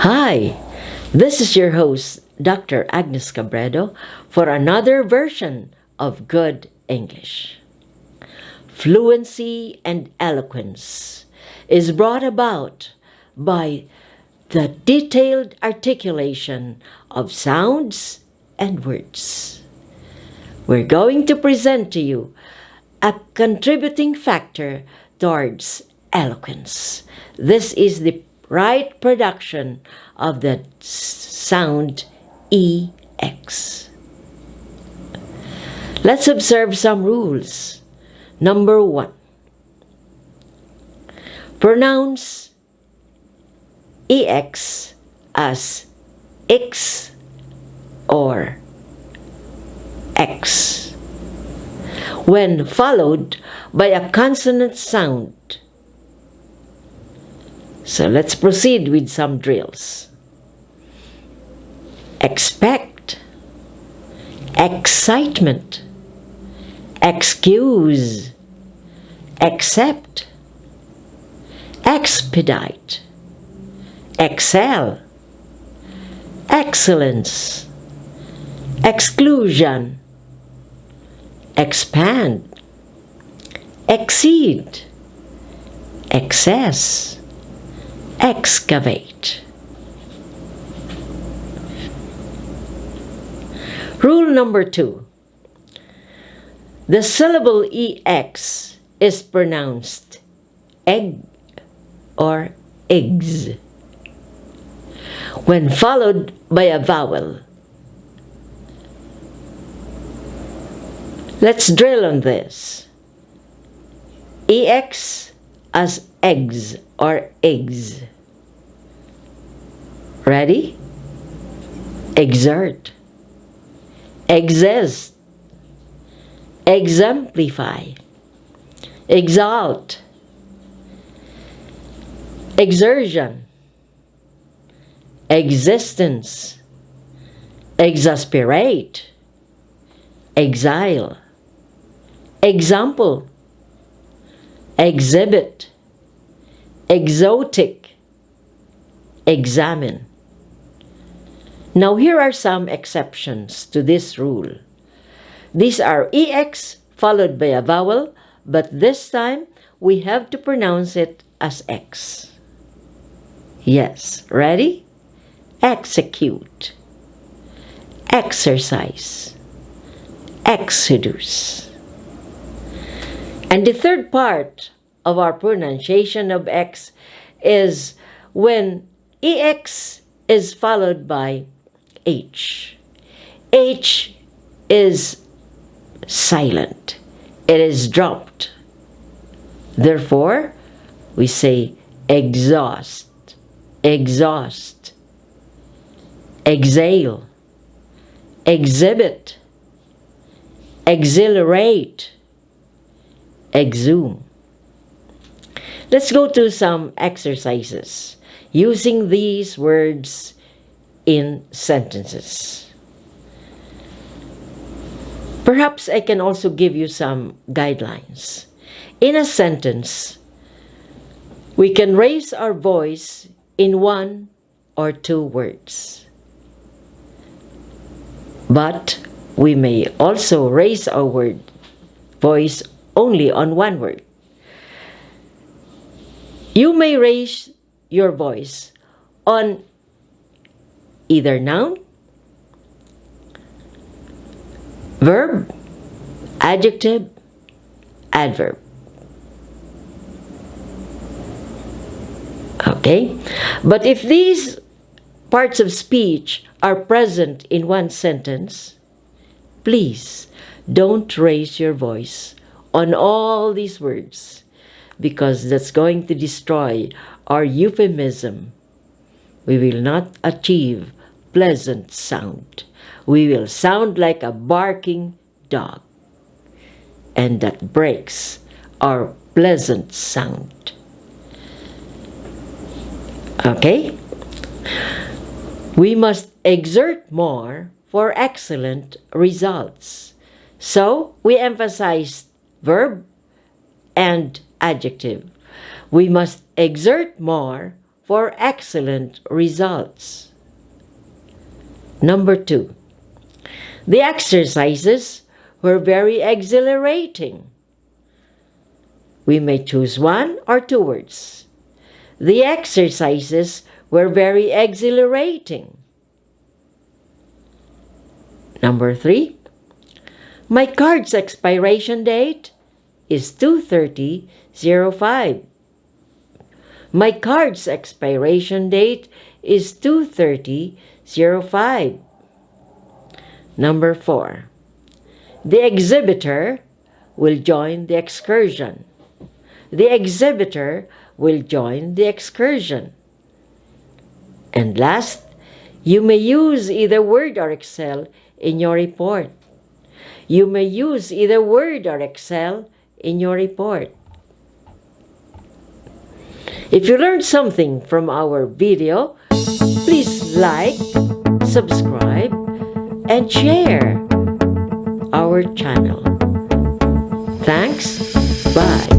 Hi, this is your host, Dr. Agnes Cabredo, for another version of Good English. Fluency and eloquence is brought about by the detailed articulation of sounds and words. We're going to present to you a contributing factor towards eloquence. This is the right production of the sound EX. Let's observe some rules. Number 1. Pronounce EX as X or X when followed by a consonant sound. So let's proceed with some drills. Expect, excitement, excuse, accept, expedite, excel, excellence, exclusion, expand, exceed, excess, excavate. Rule number 2. The syllable EX is pronounced egg or eggs when followed by a vowel. Let's drill on this. EX as eggs or eggs. Ready? Exert, exist, exemplify, exalt, exertion, existence, exasperate, exile, example, exhibit, exotic, examine. Now here are some exceptions to this rule. These are EX followed by a vowel, but this time we have to pronounce it as X. Yes, ready? Execute, exercise, exodus. And the third part of our pronunciation of X is when EX is followed by H. H is silent. It is dropped. Therefore, we say exhaust, exhaust, exhale, exhibit, exhilarate, exhume. Let's go to some exercises using these words in sentences. Perhaps I can also give you some guidelines. In a sentence, we can raise our voice in 1 or 2 words. But we may also raise our voice only on 1 word. You may raise your voice on either noun, verb, adjective, adverb. Okay? But if these parts of speech are present in one sentence, please don't raise your voice on all these words, because that's going to destroy our euphemism. We will not achieve pleasant sound. We will sound like a barking dog, and that breaks our pleasant sound. Okay? We must exert more for excellent results. So, we emphasize verb and adjective. We must exert more for excellent results. Number 2. The exercises were very exhilarating. We may choose one or two words. The exercises were very exhilarating. Number 3. My card's expiration date is 2/30/05. My card's expiration date is 2/30/05. Number 4. The exhibitor will join the excursion. The exhibitor will join the excursion. And last, you may use either Word or Excel in your report. You may use either Word or Excel in your report. If you learned something from our video, please like, subscribe, and share our channel. Thanks. Bye.